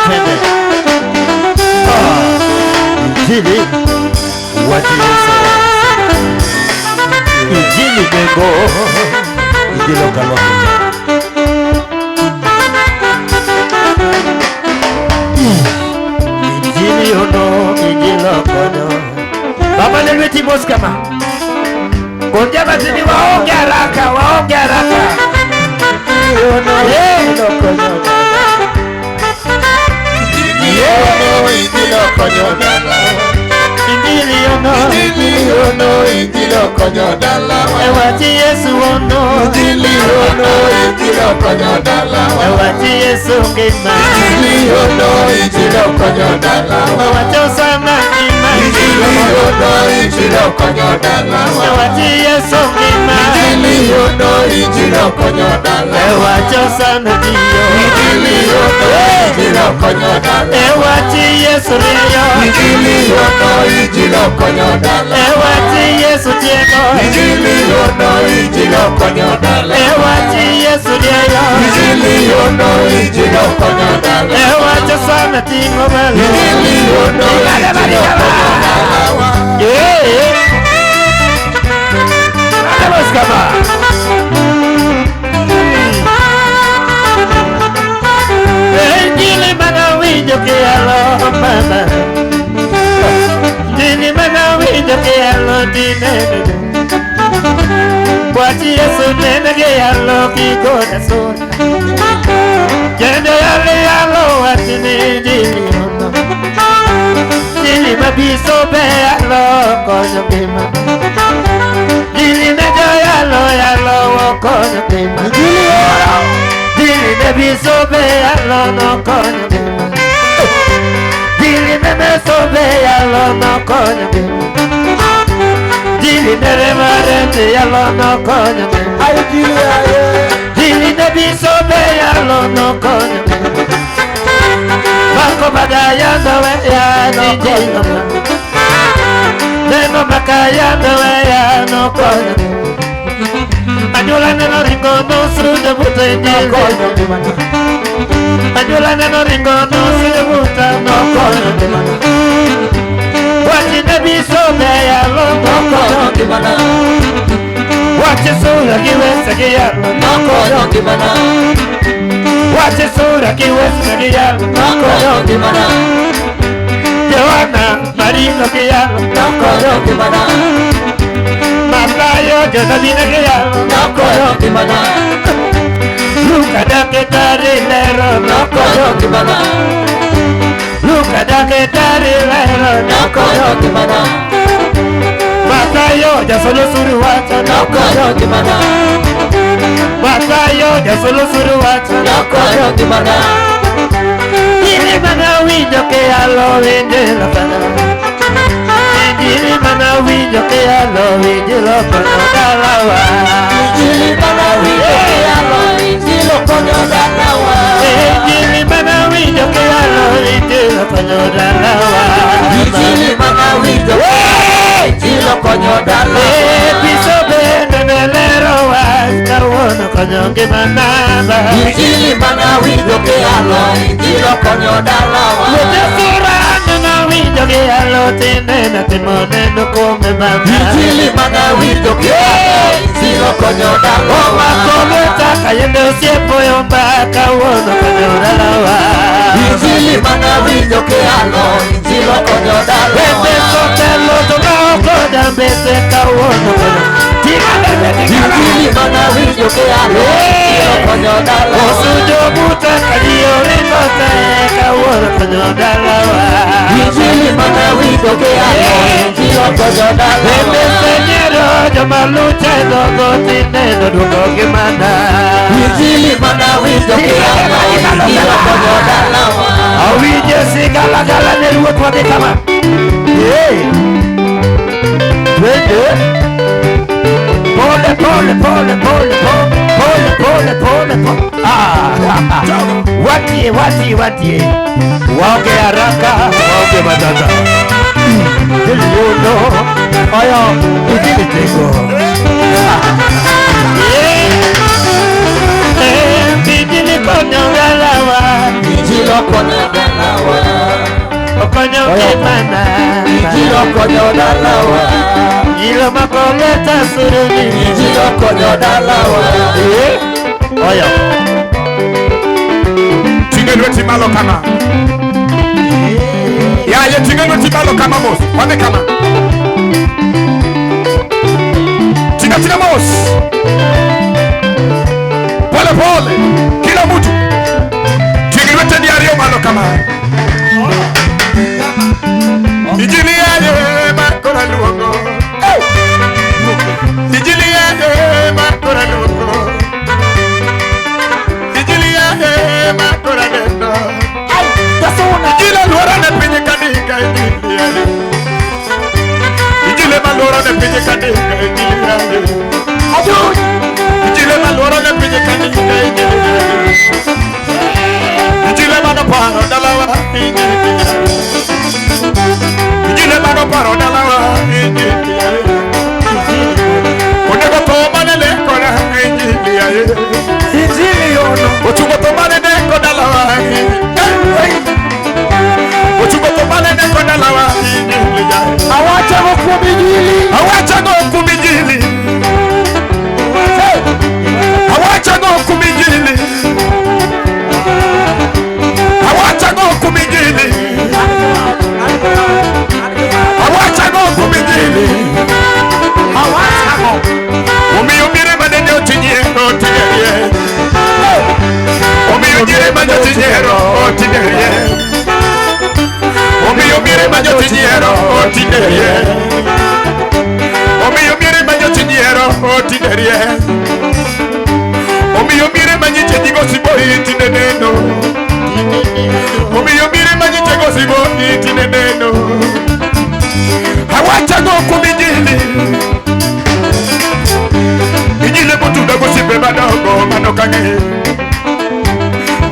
twende. Injili watu Yesu. Injili mengo. Injili kaloka. Injili ono, injili kono. Baba nilweti moskama. Konja batini waonge haraka, waonge haraka. Injili ono, injili kono. Injili kono. Injili ono, injili kono dala. Ewati Yesu ono, injili ono, injili kono dala. Ewati Yesu ngema, injili ono, injili kono dala. Ewati osama ngema, injili ono, injili kono dala. Ewati Yesu ngema, injili ono, injili kono dala. Ewati osama diyo, injili ono, injili kono dala. Ewati Yesu riyo, injili ono, injili kono dala. Ewati Yesu tiego, injili ono, injili kono dala. Ewati Yesu riyo, injili ono, injili kono dala. Ewati osama tingo balo, injili ono, injili kono dala. Vamos kama. Injili mana winjo ke alo mama. Injili mana winjo ke alo dinene. Kwati Yesu nene ke alo ki kona sona. Jende yale alo atini injili ono. Injili mabiso be alo kono bima. Injili nejo yalo kono bima. Injili ono. Dili nebi sobe yalo no kono bima. Dili nene sobe yalo no kono bima. Dili nere marende yalo no kono bima. Ayo dili ayo. Dili nebi sobe yalo no kono bima. Bako bagaya nowe ya no kono bima. Neno makaya nowe ya no kono bima. Anjola neno ringo no sude buta injili kono dimana. Anjola neno ringo no sude buta no kono dimana. Wachi nebi sobe ya lo no kono dimana. Wachi sura kiwesa kiyalo no kono dimana. Wachi sura kiwesa kiyalo no kono dimana. Johanna Marino kiyalo no kono dimana. Malayo jodabina kiyalo no kono dimana. Luka dake tari lero no kono dimana. Luka dake tari lero no kono dimana. Malayo jasolo suru wacha no kono dimana. Malayo jasolo suru wacha no kono dimana. Ili mana winjo kiyalo winjo kana. Injili mana winjo ke alo injilo kono dalawa. Injili mana winjo ke alo injilo kono dalawa. Injili mana winjo ke alo injilo kono dalawa. Injili mana winjo ke injilo kono dalawa. Bisobe nenelero wa kawono kono gimana. Injili mana winjo ke alo injilo kono dalawa. Winjo ke alo tinena timone no come mama. Injili mana winjo ke injilo kono dalawa. Oma kome taka yende usiepo yomba kawono kono dalawa. Injili mana winjo ke alo injilo kono dalawa. Bete sotelo toka okoda bete kawono kono. Injili mana winjo ke alo injilo kono dalawa. Osujo buta kadiyo rinote kawono kono dalawa. Injili mana winjo ke alo injilo kono dalawa. Bebe senyero joma lucha dogo tineno dugo gimana. Injili mana winjo ke alo injilo kono dalawa. Awije sigala gala neruwe kwa dekama. Twende. Pole pole pole pole pole pole pole pole. Watie. Waonge haraka, waonge matata. Diliuno, ayo, injili tego. Injili kono dalawa. Injilo okonyo dalawa. Okonyo kimana. Injili okonyo dalawa. Ilo makoleta suruni. Injili okonyo dalawa. Oyo. Tingeno timalo kama. Ya tingeno timalo kama mos. Wame kama. Tinga mos. Pole pole. Kila mtu. Tingeno tediario malo kama. Injili yaje makora luongo. Injili yaje makora luongo. Injili yaje makora dendo. Injili luora ne pinye kanika injili yaje. Injili malora ne pinye kanika injili yaje. Injili malora ne pinye kanika injili yaje. Injili manoparo dalawa injili yaje. Injili manoparo dalawa injili yaje. Onego to manele kona injili yaje. Injili yono. Ochugo to manele kona dalawa injili. Ochugo to manele kona dalawa injili yaje. Awacha gokumijili. Awacha gokumijili. Awacha gokumijili. Awacha gokumijili. Awacha gokumijili. Awacha go. Umiyumire manene otinyero otinyere. Umiyumire manene otinyero otinyere. Umiyumire manene otinyero otinyere. Umiyumire manene otinyero otinyere. Umiyumire manene chedigo sibo itineneno. Umiyumire manene chedigo sibo itineneno. Awacha gokumijili. Injili mutu dago sipe madogo manokage.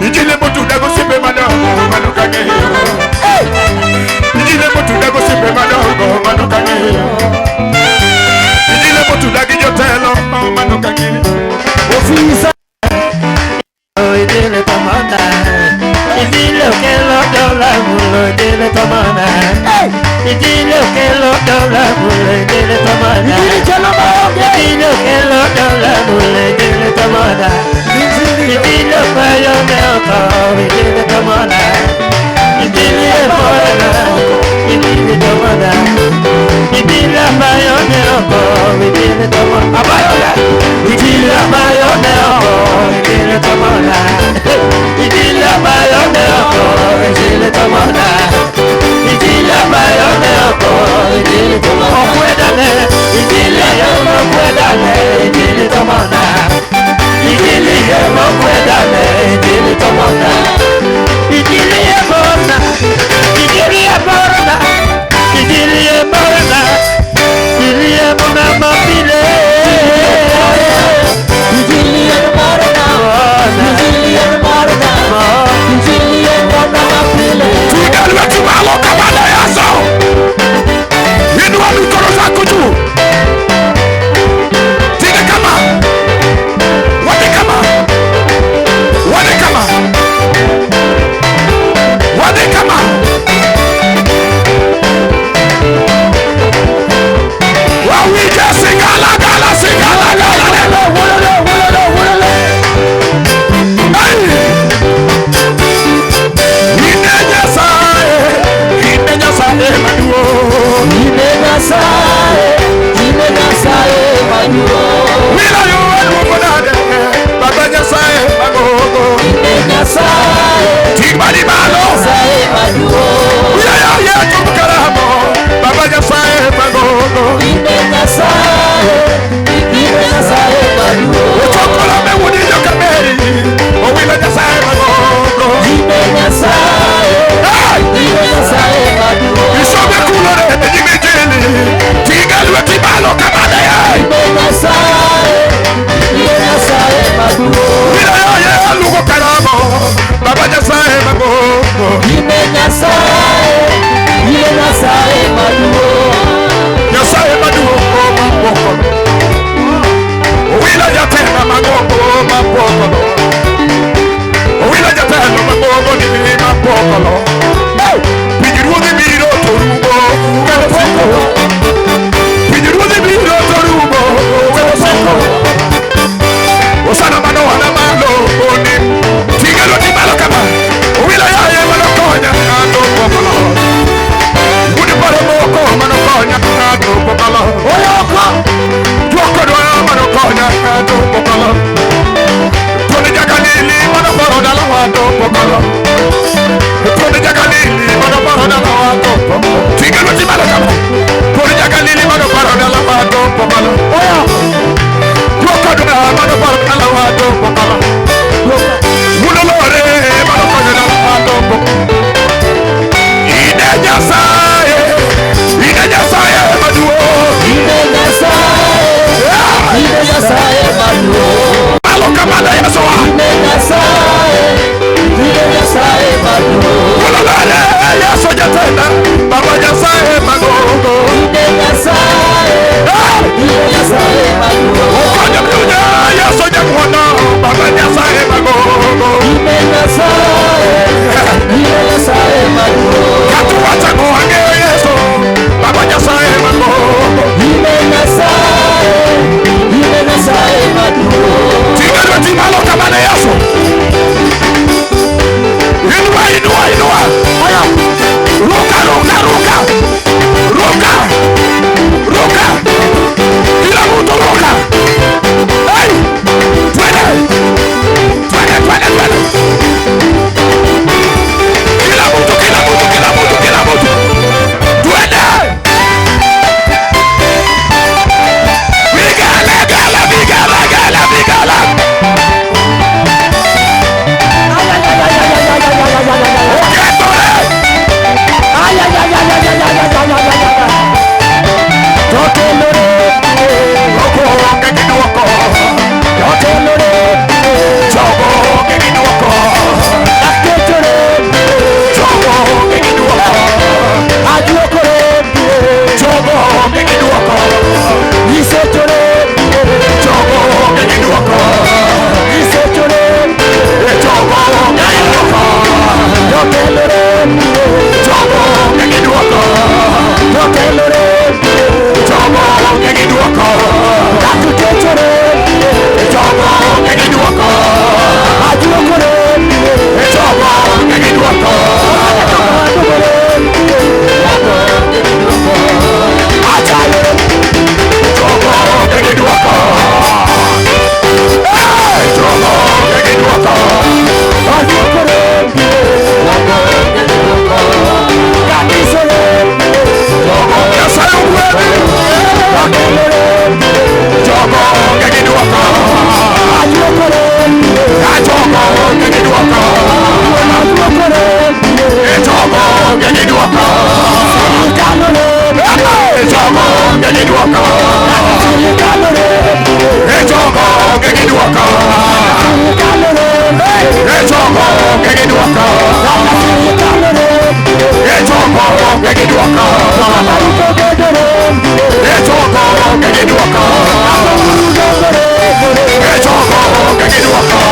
Injili mutu dago sipe madogo manokage. Injili mutu dago sipe madogo manokage. Injili mutu dagi jotelo manokage. Ofisa. Injili tamana. Injili okelo dola mulo injili tamana. Injili okelo dola mulo injili tamana. Injili okelo dola mulo injili tamana. Injili okayo neoko injili tamana. Injili emorena injili tamana. Injili amayo neoko injili tamana. Abayola. Injili amayo neoko injili tamana. Injili amayo neoko injili tamana. Injili amayo neoko injili tamana. Okwedane injili ayoma kwedane injili tamana. Injili ayoma kwedane injili tamana. Injili ayoma injili ayoma injili ayoma injili ayoma mapile. Injili ayoma injili ayoma injili ayoma mapile. Tuigalwe timalo kama na yaso. Inua mikono zako juu. Tiga kama. Wade kama. Wade kama. Wade kama. Wawija sigala gala sigala gala. Echogo kegiduaka. Echogo kegiduaka. Echogo kegiduaka. Echogo kegiduaka. Echogo kegiduaka.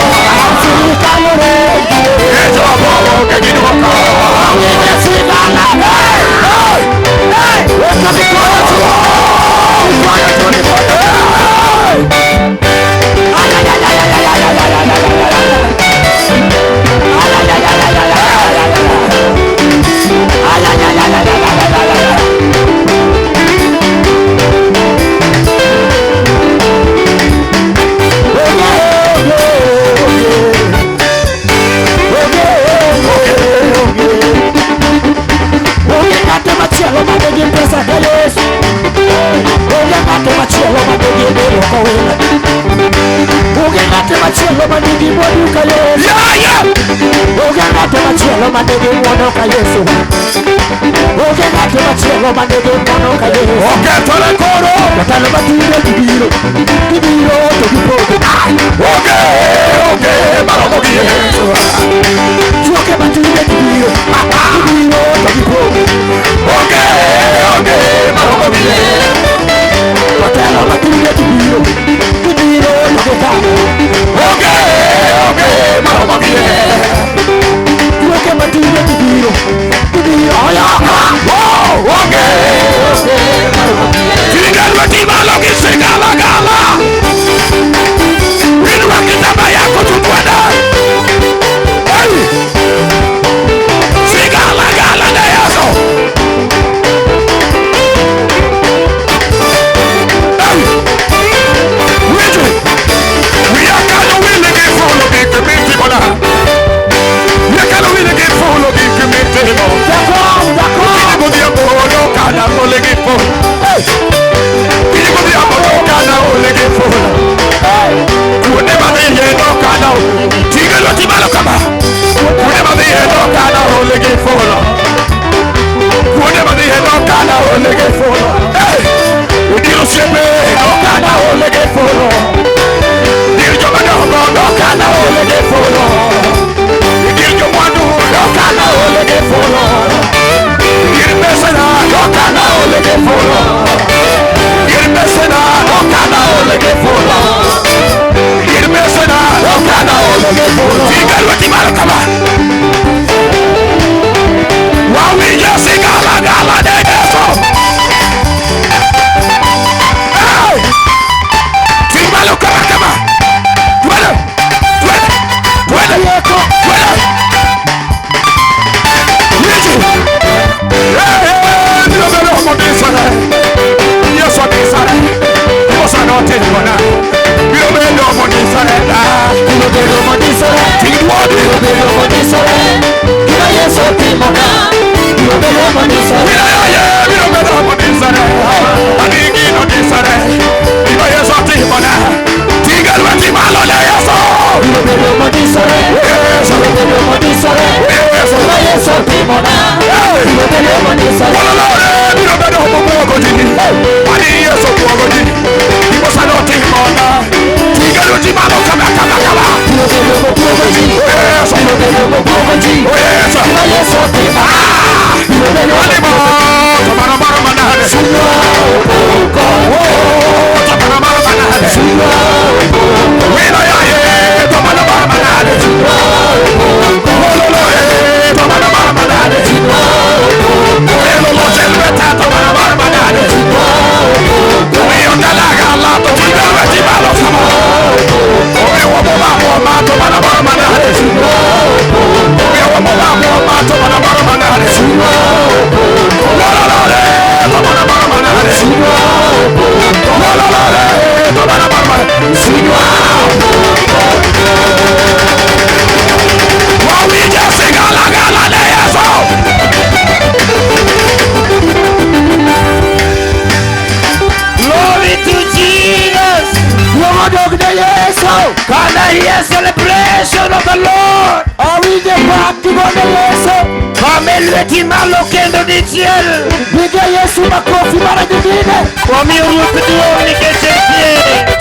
Can I hear celebration of the Lord? Awinje pak kigone Yesu. Wameleti malokendo di ciel. Piga Yesu makofi mara nyingine. Wamiruhusu tuone kesho.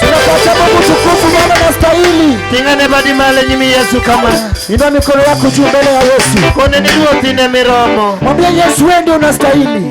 Tunapata Mungu tukufu, maana anastahili. Tingane badi male nyimi Yesu kama. Inua mikono yako juu mbele ya Yesu. Kone ni ruothi ne miromo. Mwambie Yesu wewe ndio unastahili.